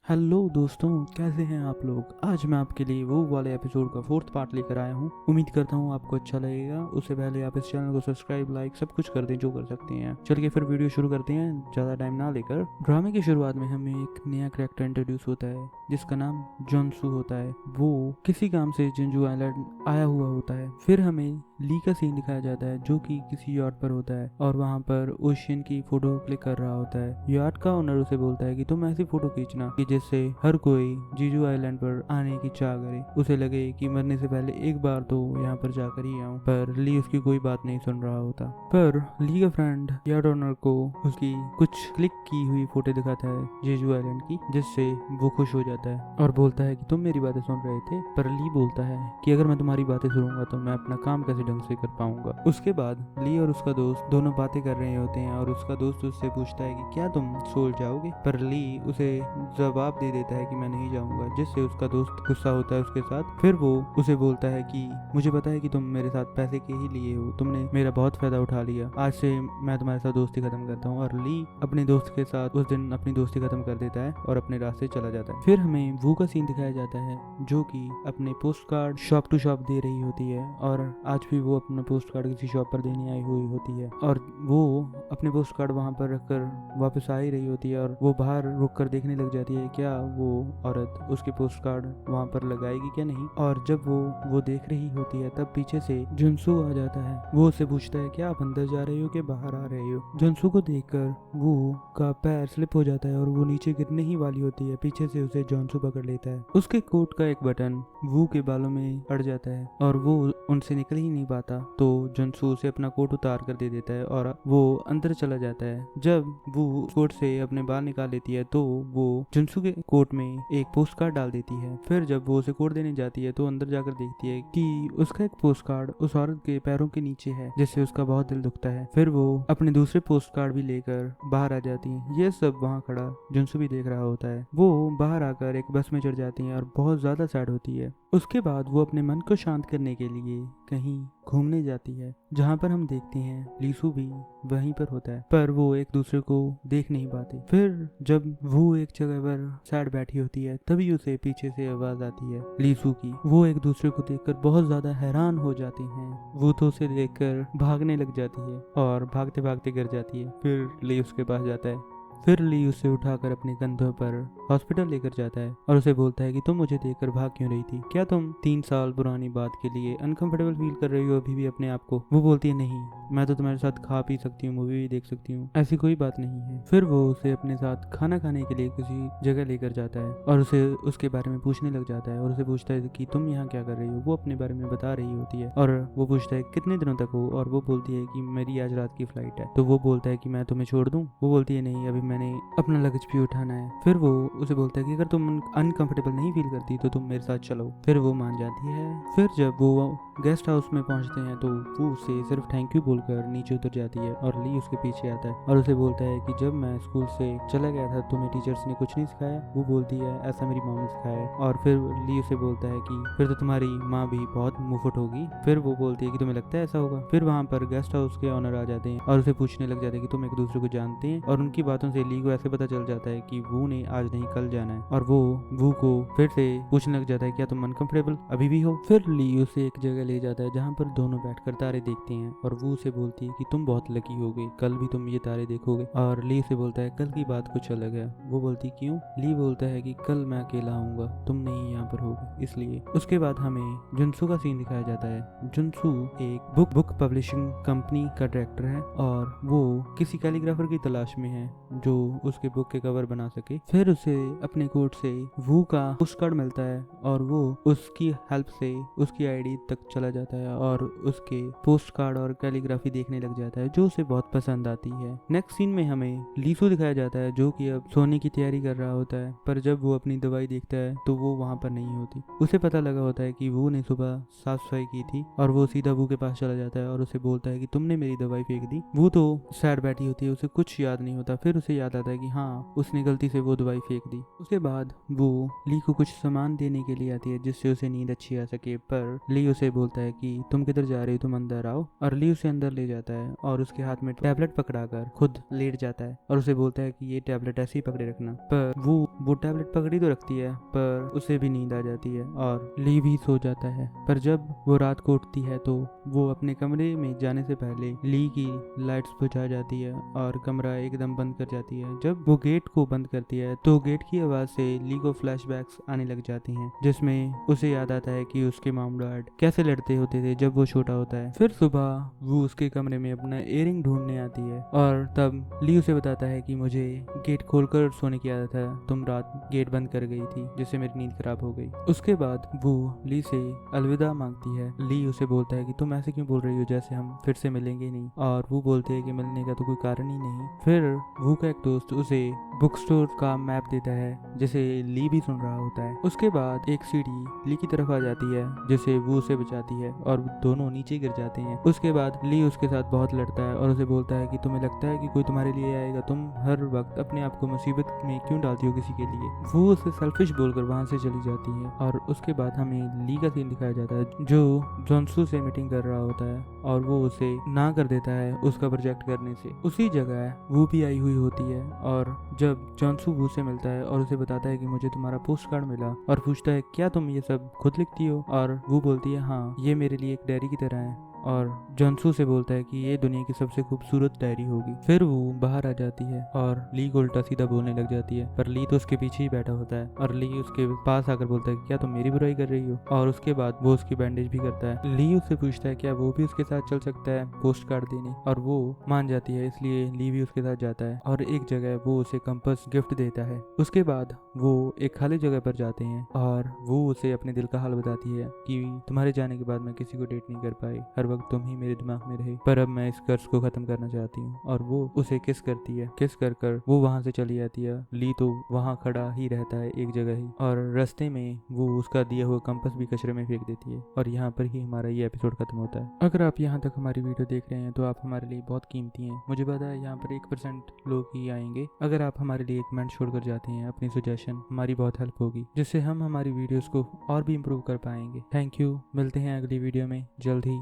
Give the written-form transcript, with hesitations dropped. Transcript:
Hello दोस्तों, कैसे हैं आप लोग। आज मैं आपके लिए वो वाले एपिसोड का फोर्थ पार्ट लेकर आया हूँ। उम्मीद करता हूँ आपको अच्छा लगेगा। उससे पहले आप इस चैनल को सब्सक्राइब, लाइक सब कुछ कर दें जो कर सकते हैं। चलिए फिर वीडियो शुरू करते हैं ज़्यादा टाइम ना लेकर। ड्रामे की शुरुआत में हमें एक नया कैरेक्टर इंट्रोड्यूस होता है जिसका नाम जॉनसू होता है। वो किसी काम से जेंजू आइलैंड आया हुआ होता है। फिर हमें ली का सीन दिखाया जाता है जो कि किसी यार्ड पर होता है और वहाँ पर ओशियन की फोटो क्लिक कर रहा होता है। यार्ड का ओनर उसे बोलता है कि तुम ऐसी फोटो खींचना कि जिससे हर कोई जीजू आइलैंड पर आने की चाह करे, उसे लगे कि मरने से पहले एक बार तो यहाँ पर जाकर ही आऊं। पर ली उसकी कोई बात नहीं सुन रहा होता। पर ली का फ्रेंड यार्ड ओनर को उसकी कुछ क्लिक की हुई फोटो दिखाता है जीजू आइलैंड की, जिससे वो खुश हो जाता है और बोलता है कि तुम मेरी बातें सुन रहे थे। पर ली बोलता है कि अगर मैं तुम्हारी बातें सुनूंगा तो मैं अपना काम कैसे ढंग से कर पाऊंगा। उसके बाद ली और उसका दोस्त दोनों बातें कर रहे होते हैं और उसका दोस्त उससे पूछता है कि क्या तुम सोल जाओगे। पर ली उसे जवाब दे देता है कि मैं नहीं जाऊंगा, जिससे उसका दोस्त गुस्सा होता है उसके साथ। फिर वो उसे बोलता है कि मुझे पता है कि तुम मेरे साथ पैसे के ही लिए हो, तुमने मेरा बहुत फायदा उठा लिया, आज से मैं तुम्हारे साथ दोस्ती खत्म करता हूँ। और ली अपने दोस्त के साथ उस दिन अपनी दोस्ती खत्म कर देता है और अपने रास्ते चला जाता है। फिर हमें वो का सीन दिखाया जाता है जो कि अपने post card shop to shop दे रही होती है और आज भी वो अपना पोस्ट कार्ड किसी शॉप पर देने आई हुई होती है और वो अपने पोस्ट कार्ड वहां पर रखकर वापस आ ही रही होती है और वो बाहर रुक कर देखने लग जाती है क्या वो औरत उसके पोस्ट कार्ड वहां पर लगाएगी क्या नहीं। और जब वो देख रही होती है तब पीछे से जुनसू आ जाता है। वो उससे पूछता है क्या आप अंदर जा रहे हो कि बाहर आ रहे हो। जुनसू को देखकर वो का पैर स्लिप हो जाता है और वो नीचे गिरने ही वाली होती है। पीछे से उसे जॉनसू पकड़ लेता है। उसके कोट का एक बटन वू के बालों में अड़ जाता है और वो उनसे निकल ही नहीं पाता, तो जॉनसू उसे अपना कोट उतार कर दे देता है और वो अंदर चला जाता है। जब वो कोट से अपने बाल निकाल लेती है तो वो जॉनसू के कोट में एक पोस्ट कार्ड डाल देती है। फिर जब वो उसे कोट देने जाती है तो अंदर जाकर देखती है कि उसका एक पोस्ट कार्ड उस औरत के पैरों के नीचे है, जिससे उसका बहुत दिल दुखता है। फिर वो अपने दूसरे पोस्ट कार्ड भी लेकर बाहर आ जाती है। ये सब वहाँ खड़ा जुनसू भी देख रहा होता है। वो बाहर आकर एक बस में चढ़ जाती है और बहुत ज्यादा सैड होती है। उसके बाद वो अपने मन को शांत करने के लिए कहीं घूमने जाती है, जहाँ पर हम देखते हैं लीसू भी वहीं पर होता है, पर वो एक दूसरे को देख नहीं पाते। फिर जब वो एक जगह पर सैड बैठी होती है तभी उसे पीछे से आवाज आती है लीसू की। वो एक दूसरे को देखकर बहुत ज्यादा हैरान हो जाती हैं। वो तो उसे देखकर भागने लग जाती है और भागते भागते गिर जाती है। फिर ली उसके पास जाता है। फिर ली उसे उठाकर अपने कंधों पर हॉस्पिटल लेकर जाता है और उसे बोलता है कि तुम मुझे देखकर भाग क्यों रही थी, क्या तुम 3 साल पुरानी बात के लिए अनकंफर्टेबल फील कर रही हो अभी भी अपने आप को। वो बोलती है नहीं, मैं तो तुम्हारे साथ खा पी सकती हूँ, मूवी भी देख सकती हूँ, ऐसी कोई बात नहीं है। फिर वो उसे अपने साथ खाना खाने के लिए किसी जगह लेकर जाता है और उसे उसके बारे में पूछने लग जाता है और उसे पूछता है कि तुम यहाँ क्या कर रही हो। वो अपने बारे में बता रही होती है और वो पूछता है कितने दिनों तक हो, और वो बोलती है कि मेरी आज रात की फ्लाइट है। तो वो बोलता है कि मैं तुम्हें छोड़ दूँ। वो बोलती है नहीं, अभी मैंने अपना लगेज भी उठाना है। फिर वो उसे बोलता है कि अगर तुम अनकंफर्टेबल नहीं फील करती तो तुम मेरे साथ चलो। फिर वो मान जाती है। फिर जब वो गेस्ट हाउस में पहुंचते हैं तो वो उसे सिर्फ थैंक यू बोलकर नीचे उतर जाती है और ली उसके पीछे आता है और उसे बोलता है कि जब मैं स्कूल से चला गया था तुम्हें टीचर्स ने कुछ नहीं सिखाया। वो बोलती है ऐसा मेरी मॉम ने सिखाया है। और फिर ली उसे बोलता है कि फिर तो तुम्हारी माँ भी बहुत मुफट होगी। फिर वो बोलती है कि तुम्हें लगता है ऐसा होगा। फिर वहाँ पर गेस्ट हाउस के ऑनर आ जाते हैं और उसे पूछने लग जाते हैं कि तुम एक दूसरे को जानते हैं, और उनकी बातों से ली को ऐसे पता चल जाता है कि वो ने आज नहीं कल जाना है। और वो को फिर से पूछने लग जाता है क्या तुम अनकंफर्टेबल अभी भी हो। फिर ली उसे एक जगह ले जाता है जहाँ पर दोनों बैठकर तारे देखते हैं और वो उसे बोलती है कि तुम बहुत लकी हो गई, कल भी तुम ये तारे देखोगे। और ली उसे बोलता है कल की बात कुछ अलग है। वो बोलती क्यों। ली बोलता है कि कल मैं अकेला आऊंगा, तुम नहीं यहाँ पर होगे इसलिए। उसके बाद हमें जुनसू का सीन दिखाया जाता है। जुनसू एक बुक पब्लिशिंग कंपनी का डायरेक्टर है और वो किसी कैलीग्राफर की तलाश में है जो उसके बुक के कवर बना सके। फिर उसे अपने कोट से वू का पोस्ट कार्ड मिलता है और वो उसकी हेल्प से उसकी आईडी तक चला जाता है और उसके पोस्ट कार्ड और कैलीग्राफी देखने लग जाता है जो उसे बहुत पसंद आती है। नेक्स्ट सीन में हमें लीसू दिखाया जाता है जो कि अब सोने की तैयारी कर रहा होता है, पर जब वो अपनी दवाई देखता है तो वो वहाँ पर नहीं होती। उसे पता लगा होता है कि वो ने सुबह साफ सफाई की थी और वो सीधा वू के पास चला जाता है और उसे बोलता है कि तुमने मेरी दवाई फेंक दी। वो तो सैड बैठी होती है, उसे कुछ याद नहीं होता। फिर उसे उसे याद आता है कि हाँ उसने गलती से वो दवाई फेंक दी। उसके बाद वो ली को कुछ सामान देने के लिए आती है जिससे उसे नींद अच्छी आ सके, पर ली उसे बोलता है कि तुम किधर जा रही हो, तुम अंदर आओ। और ली उसे अंदर ले जाता है और उसके हाथ में टैबलेट पकड़ाकर खुद लेट जाता है और उसे बोलता है कि ये टैबलेट ऐसे ही पकड़े रखना। पर वो टैबलेट पकड़ी तो रखती है, पर उसे भी नींद आ जाती है और ली भी सो जाता है। पर जब वो रात को उठती है तो वो अपने कमरे में जाने से पहले ली की लाइट्स बुझा जाती है और कमरा एकदम बंद कर जाती है। जब वो गेट को बंद करती है तो गेट की आवाज से ली को फ्लैशबैक्स आने लग जाती हैं, जिसमें उसे याद आता है कि उसके मॉम डैड कैसे लड़ते होते थे जब वो छोटा होता है। फिर सुबह वो उसके कमरे में अपना इयरिंग ढूंढने आती है और तब ली उसे बताता है कि मुझे गेट खोलकर सोने की आदत है, तुम रात गेट बंद कर गई थी जिससे मेरी नींद खराब हो गई। उसके बाद वो ली से अलविदा मांगती है। ली उसे बोलता है कि तुम ऐसे क्यों बोल रही हो जैसे हम फिर से मिलेंगे नहीं, और वो बोलते हैं कि मिलने का तो कोई कारण ही नहीं। फिर वो का एक दोस्त उसे बुक स्टोर का मैप देता है जिसे ली भी सुन रहा होता है। उसके बाद एक सीढ़ी ली की तरफ आ जाती है जिसे वो उसे बचाती है और दोनों नीचे गिर जाते हैं। उसके बाद ली उसके साथ बहुत लड़ता है और उसे बोलता है कि तुम्हें लगता है कि कोई तुम्हारे लिए आएगा, तुम हर वक्त अपने आप को मुसीबत में क्यों डालती हो किसी के लिए। वो उसे सेल्फिश बोलकर वहां से चली जाती है और उसके बाद हमें ली का सीन दिखाया जाता है जो जॉनसू से मीटिंग कर रहा होता है और वो उसे ना कर देता है उसका प्रोजेक्ट करने से। उसी जगह वो भी आई हुई होती है और जब जॉनसू वो से मिलता है और उसे बताता है कि मुझे तुम्हारा पोस्ट कार्ड मिला और पूछता है क्या तुम ये सब खुद लिखती हो, और वो बोलती है हाँ ये मेरे लिए एक डायरी की तरह है, और जॉनसू से बोलता है कि ये दुनिया की सबसे खूबसूरत डायरी होगी। फिर वो बाहर आ जाती है और ली को उल्टा सीधा बोलने लग जाती है, पर ली तो उसके पीछे ही बैठा होता है और ली उसके पास आकर बोलता है कि क्या तुम मेरी बुराई कर रही हो, और उसके बाद वो उसकी बैंडेज भी करता है। ली उससे पूछता है क्या वो भी उसके साथ चल सकता है पोस्ट कार्ड देने, और वो मान जाती है, इसलिए ली भी उसके साथ जाता है और एक जगह वो उसे कंपास गिफ्ट देता है। उसके बाद वो एक खाली जगह पर जाते हैं और वो उसे अपने दिल का हाल बताती है कि तुम्हारे जाने के बाद मैं किसी को डेट नहीं कर पाई, हर वक्त तुम ही मेरे दिमाग में रहे, पर अब मैं इस कर्ज को खत्म करना चाहती हूँ। और वो उसे किस करती है, किस कर वो वहां से चली जाती है। ली तो वहां खड़ा ही रहता है एक जगह ही, और रास्ते में वो उसका दिया हुआ कंपास भी कचरे में फेंक देती है। और यहाँ पर ही हमारा ये एपिसोड खत्म होता है। अगर आप यहाँ तक हमारी वीडियो देख रहे हैं तो आप हमारे लिए बहुत कीमती हैं। मुझे पता है यहाँ पर 1% लोग ही आएंगे। अगर आप हमारे लिए एक कमेंट छोड़कर जाते हैं अपनी सजेशन, हमारी बहुत हेल्प होगी, जिससे हम हमारी वीडियोस को और भी इम्प्रूव कर पाएंगे। थैंक यू, मिलते हैं अगली वीडियो में जल्द ही।